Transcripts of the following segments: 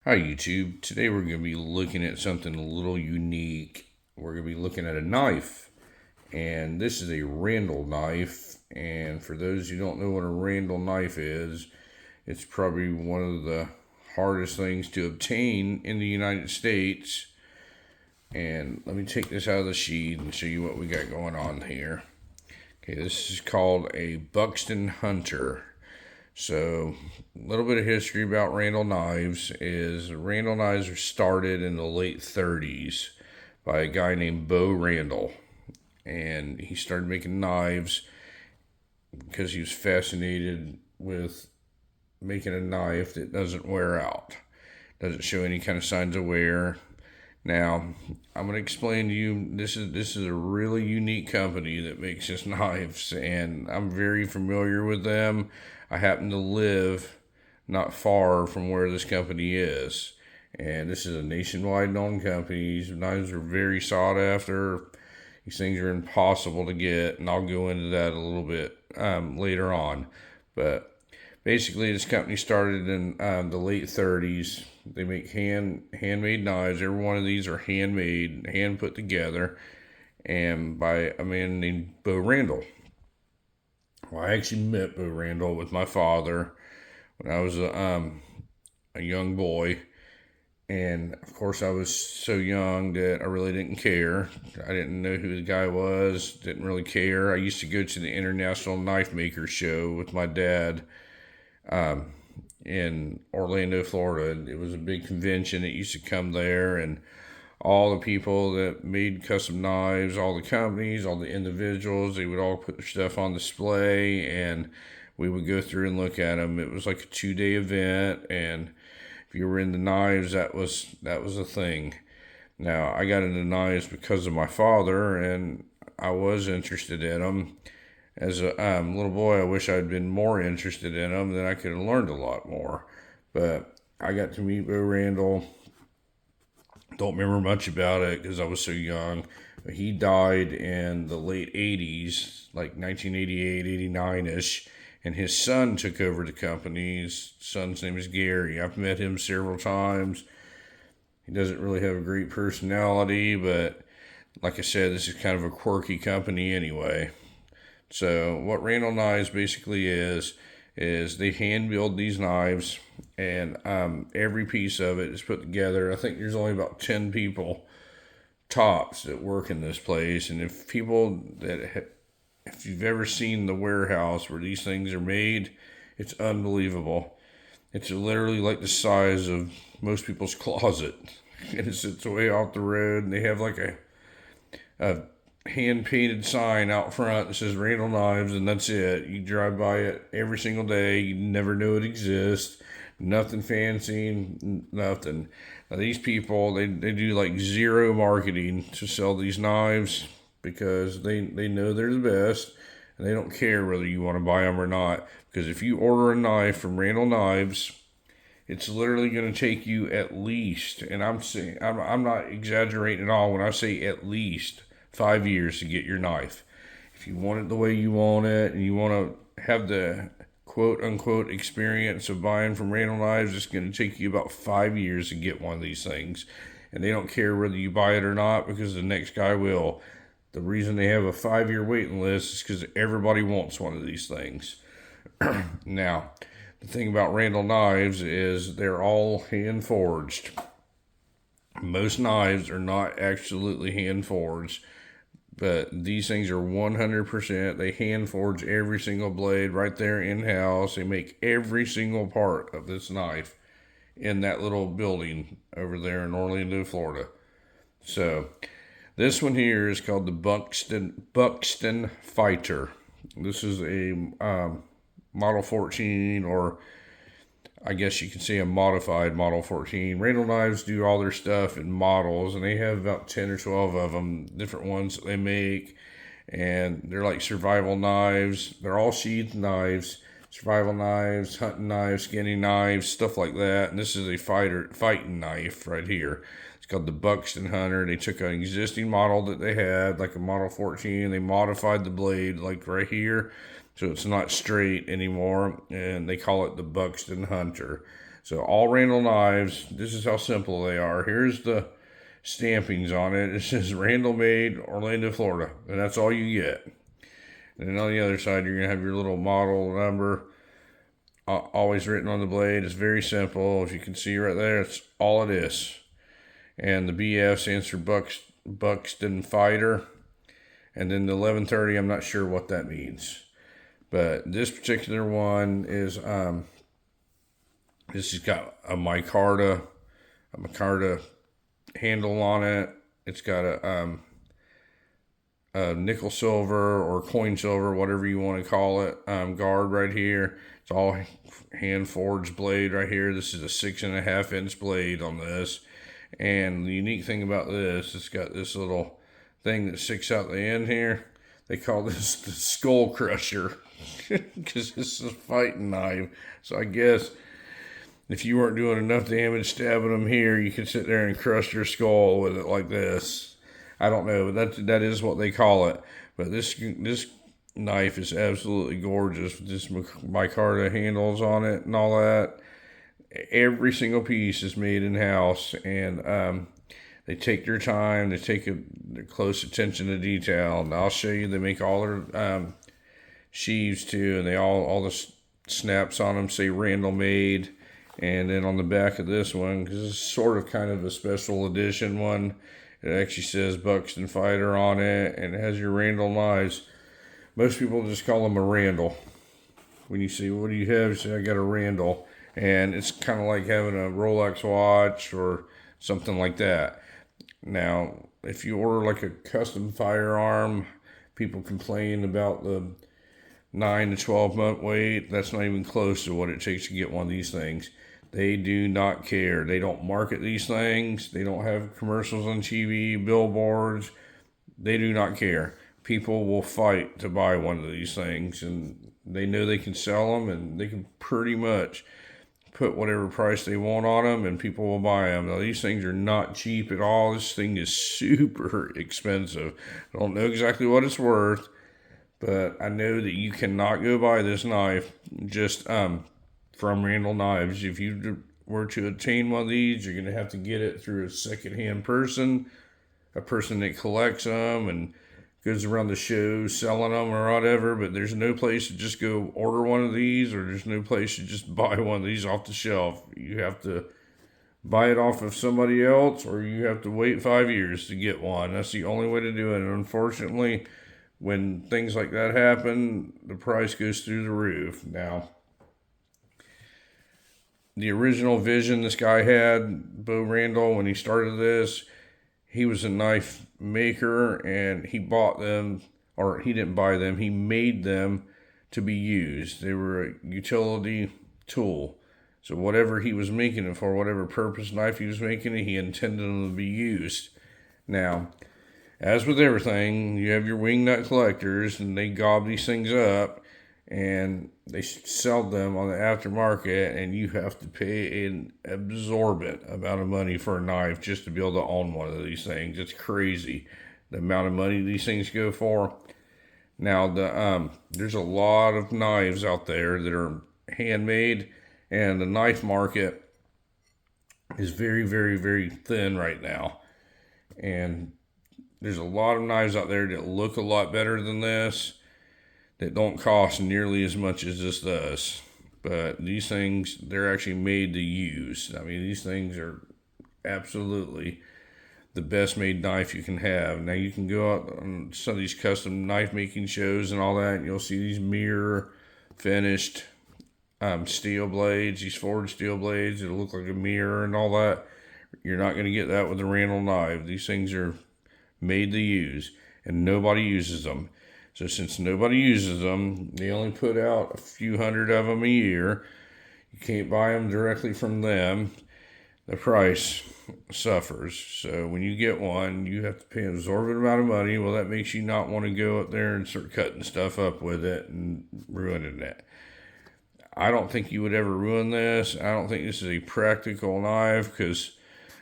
Hi YouTube. Today we're going to be looking at something a little unique. We're going to be looking at a knife, and this is a Randall knife. And for those who don't know what a Randall knife is, it's probably one of the hardest things to obtain in the United States. And let me take this out of the sheath and show you what we got going on here. Okay, this is called a Buxton Hunter. So, a little bit of history about Randall knives is Randall knives were started in the late 30s by a guy named Bo Randall. And he started making knives because he was fascinated with making a knife that doesn't wear out, doesn't show any kind of signs of wear. Now, I'm going to explain to you this is a really unique company that makes this knives, and I'm very familiar with them. I happen to live not far from where this company is, and this is a nationwide known company. These knives are very sought after. These things are impossible to get, and I'll go into that a little bit later on. But basically, this company started in the late 30s. They make handmade knives. Every one of these are handmade, hand put together, and by a man named Bo Randall. Well, I actually met Bo Randall with my father when I was a young boy. And of course, I was so young that I really didn't care. I didn't know who the guy was, didn't really care. I used to go to the International Knife Maker Show with my dad um, in Orlando, Florida. It was a big convention that used to come there, and all the people that made custom knives, all the companies, all the individuals, they would all put their stuff on display, and we would go through and look at them. It was like a 2-day event, and if you were into knives, that was a thing. Now, I got into knives because of my father, and I was interested in them. As a little boy, I wish I'd been more interested in them, then I could have learned a lot more. But I got to meet Bo Randall. Don't remember much about it because I was so young. But he died in the late 80s, like 1988, 89 ish. And his son took over the company. His son's name is Gary. I've met him several times. He doesn't really have a great personality, but like I said, this is kind of a quirky company anyway. So what Randall Knives basically is they hand build these knives, and every piece of it is put together. I think there's only about 10 people tops that work in this place, and if you've ever seen the warehouse where these things are made, it's unbelievable. It's literally like the size of most people's closet, and it sits way off the road, and they have like a hand painted sign out front that says Randall Knives, and that's it. You drive by it every single day. You never know it exists. Nothing fancy, nothing. Now, these people, they do like zero marketing to sell these knives because they know they're the best, and they don't care whether you want to buy them or not. Because if you order a knife from Randall Knives, it's literally going to take you at least, and I'm not exaggerating at all when I say at least 5 years to get your knife. If you want it the way you want it, and you want to have the quote unquote experience of buying from Randall Knives, it's going to take you about 5 years to get one of these things. And they don't care whether you buy it or not because the next guy will. The reason they have a 5 year waiting list is because everybody wants one of these things. Now, the thing about Randall Knives is they're all hand forged. Most knives are not absolutely hand forged, but these things are 100%. They hand forge every single blade right there in house. They make every single part of this knife in that little building over there in Orlando, Florida. So this one here is called the Buxton Fighter. This is a Model 14, or I guess you could say a modified Model 14. Randall Knives do all their stuff in models, and they have about 10 or 12 of them, different ones that they make. And they're like survival knives. They're all sheathed knives, survival knives, hunting knives, skinning knives, stuff like that. And this is a fighting knife right here. It's called the Buxton Hunter. They took an existing model that they had, like a Model 14. They modified the blade, like right here, so it's not straight anymore, and they call it the Buxton Hunter. So all Randall knives, this is how simple they are. Here's the stampings on it. It says Randall made, Orlando, Florida. And that's all you get. And then on the other side, you're going to have your little model number always written on the blade. It's very simple. If you can see right there, it's all it is. And the BF stands for Buxton Fighter. And then the 1130, I'm not sure what that means. But this particular one is, this has got a micarta handle on it. It's got a nickel silver or coin silver, whatever you want to call it, guard right here. It's all hand forged blade right here. This is a 6.5 inch blade on this. And the unique thing about this, it's got this little thing that sticks out the end here. They call this the skull crusher because this is a fighting knife. So I guess if you weren't doing enough damage stabbing them here, you could sit there and crush your skull with it like this. I don't know, but that is what they call it. But this knife is absolutely gorgeous with this micarta handles on it and all that. Every single piece is made in house, and they take their time. They take their close attention to detail. And I'll show you. They make all their sheaves too, and they all the snaps on them say Randall made. And then on the back of this one, because it's sort of kind of a special edition one, it actually says Buxton Fighter on it, and it has your Randall knives. Most people just call them a Randall. When you say, what do you have? You say, I got a Randall. And it's kind of like having a Rolex watch or something like that. Now, if you order like a custom firearm, people complain about the 9 to 12 month wait. That's not even close to what it takes to get one of these things. They do not care. They don't market these things. They don't have commercials on TV, billboards. They do not care. People will fight to buy one of these things, and they know they can sell them, and they can pretty much put whatever price they want on them, and people will buy them. Now, these things are not cheap at all. This thing is super expensive. I don't know exactly what it's worth, but I know that you cannot go buy this knife just from Randall Knives. If you were to obtain one of these, you're going to have to get it through a secondhand person, a person that collects them and goes around the show selling them or whatever. But there's no place to just go order one of these, or there's no place to just buy one of these off the shelf. You have to buy it off of somebody else, or you have to wait 5 years to get one. That's the only way to do it. And unfortunately, when things like that happen, the price goes through the roof. Now, the original vision this guy had, Bo Randall, when he started this, he was a knife maker, and he bought them, or he didn't buy them, he made them to be used. They were a utility tool. So whatever he was making it for, whatever purpose knife he was making it, he intended them to be used. Now, as with everything, you have your wingnut collectors, and they gob these things up, and they sell them on the aftermarket, and you have to pay an absorbent amount of money for a knife just to be able to own one of these things. It's crazy the amount of money these things go for. Now, there's a lot of knives out there that are handmade, and the knife market is very, very, very thin right now. And there's a lot of knives out there that look a lot better than this, that don't cost nearly as much as this does. But these things, they're actually made to use. I mean, these things are absolutely the best made knife you can have. Now, you can go out on some of these custom knife making shows and all that, and you'll see these mirror finished steel blades, these forged steel blades that look like a mirror and all that. You're not going to get that with a Randall knife. These things are made to use, and nobody uses them. So since nobody uses them, they only put out a few hundred of them a year. You can't buy them directly from them. The price suffers. So when you get one, you have to pay an exorbitant amount of money. Well, that makes you not want to go up there and start cutting stuff up with it and ruining it. I don't think you would ever ruin this. I don't think this is a practical knife, because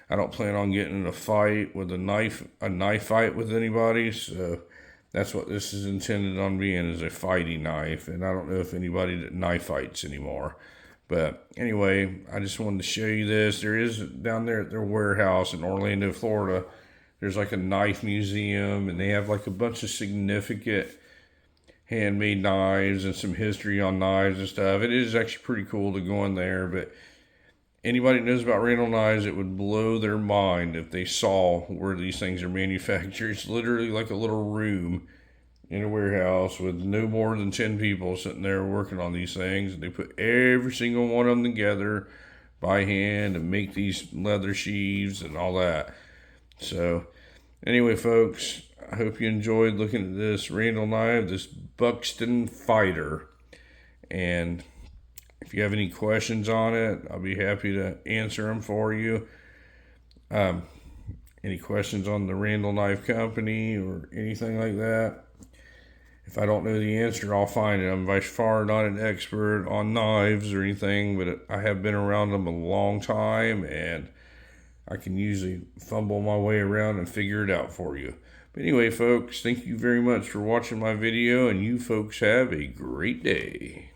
I don't plan on getting in a fight with a knife fight with anybody. So that's what this is intended on being, is a fighting knife. And I don't know if anybody that knife fights anymore. But anyway, I just wanted to show you this. There is down there at their warehouse in Orlando, Florida, there's like a knife museum, and they have like a bunch of significant handmade knives and some history on knives and stuff. It is actually pretty cool to go in there, but anybody that knows about Randall knives, it would blow their mind if they saw where these things are manufactured. It's literally like a little room in a warehouse with no more than 10 people sitting there working on these things. They put every single one of them together by hand and make these leather sheaths and all that. So anyway, folks, I hope you enjoyed looking at this Randall knife, this Buxton Fighter. And if you have any questions on it, I'll be happy to answer them for you. Any questions on the Randall Knife Company or anything like that? If I don't know the answer, I'll find it. I'm by far not an expert on knives or anything, but I have been around them a long time, and I can usually fumble my way around and figure it out for you. But anyway, folks, thank you very much for watching my video, and you folks have a great day.